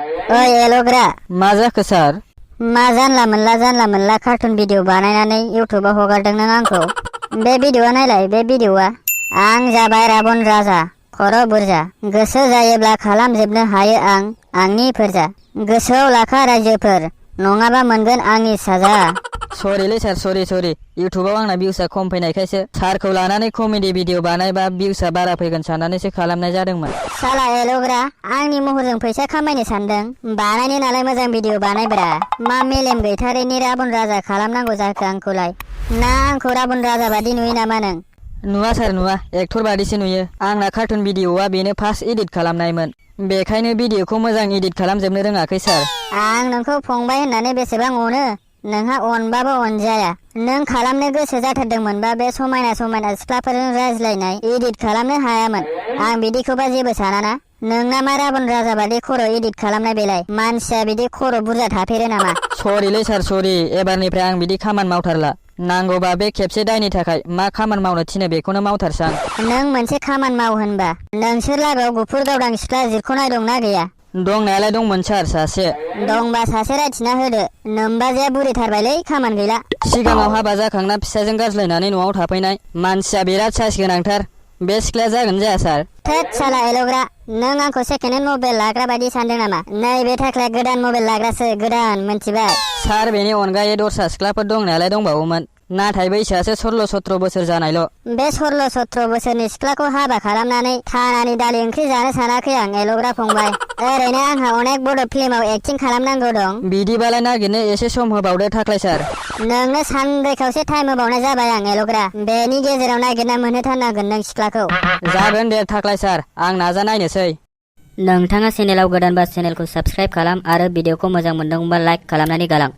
ओइ एल'ग्रा मा जाखो सार? मा जानला मोनला कार्टुन भिडिअ बानायनानै इउटुबाव हगारदों नों आंखौ? बे भिडिअआ नायलाय, बे भिडिअआ आं जाबाय राबन राजा, खर' बुरजा, गोसो जायोब्ला खालामजोबनो हायो आंनि फोरजा। गोसोआव लाखा रायजोफोर, नङाबा मोनगोन आंनि साजा। सरिलै सार, सरि इउटुबाव आंना भिउसआ खम फैनायखायसो सारखौ लानानै कमेडि भिडिअ बानायबा भिउसआ बारा फैगोन साननानैसो खालामनाय जादोंमोन। साला एल'ग्रा, आंनि महरजों फैसा खामायनो सानदों? बानायनो नालाय मोजां भिडिअ बानायब्रा। मा मेलेम गैथारैनि राबन राजा खालामनांगौ जाखो आंखौलाय? ना आंखौ राबन राजा बादि नुयो नामा नों? नुवा सार नुवा, एक्टर बादिसो नुयो। आंना कार्टुन भिडिअआ बेनो फार्स्ट एडिट खालामनायमोन, बेखायनो भिडिअखौ मोजां एडिट खालामजोबनो रोङाखै सार। आं नोंखौ फंबाय होननानै बेसेबां अनो? नोंहा अनबाबो अनजाया। नों खालामनो गोसो जाथारदोंमोनबा बे समायना सिख्लाफोरजों रायज्लायनाय एडिट खालामनो हायामोन। आं बिदिखौबा जेबो सानाना। नोंना मा राबन राजा बादि खर' एडिट खालामनाय बेलाय? मानसिया बिदि खर' बुरजा थाफेरो नामा? सरिलै सार सरि, एबारनिफ्राय आं बिदि खामानि मावथारला। नांगौबा बे खेबसे दायनि थाखाय मा खामानि मावनो थिनो बेखौनो मावथारसां। नों मोनसे खामानि माव होनबा। नोंसोर लागोआव गुफुर गावदां सिख्ला जिरख'नाय दंना गैया? दंनायालाय दंमोन सार, सासे। दंबा सासे रायथिना होदो। नोम्बाजैया बुरिथारबायलै, खामानि गैला। सिगाङाव हाबा जाखांना फिसाजों गाज्लायनानै न'आव थाफैनाय मानसिया बिराद साइस गोनांथार। बे सिख्लाया जागोन जाया सार? थोद साला एल'ग्रा, नों आंखौ सेकेन्ड हेन्ड मबाइल लाग्रा बायदि सानदों नामा? नैबे थाख्लाया गोदान मबाइल लाग्रासो, गोदान, मोनथिबाय? सार, बेनि अनगायै दस्रा सिख्लाफोर दंनायालाय दंबावोमोन, नाथाय बैसोआसो 16-17 बोसोर जानायल'। बे 16-17 बोसोरनि सिख्लाखौ हाबा खालामनानै थानानि दालि ओंख्रि जानो सानाखै आं एल'ग्रा फंबाय। ओरैनो आंहा अनेक बड' फिल्माव एक्टिं खालामनांगौ दं। बिदिबालाय नागिरनो एसे सम होबावदो थाख्लाय सार। नोंनो सानब्रै खावसे टाइम होबावनाय जाबाय आं एल'ग्रा। बेनि गेजेराव नागिरना मोनहोथारनांगोन नों सिख्लाखौ। जागोन दे थाख्लाय सार, आं नाजानायनोसै। नोंथाङा चेनेलाव गोदानबा चेनेलखौ साबस्क्राइब खालाम आरो भिडिअखौ मोजां मोनदोंबा लाइक खालामनानै गालां।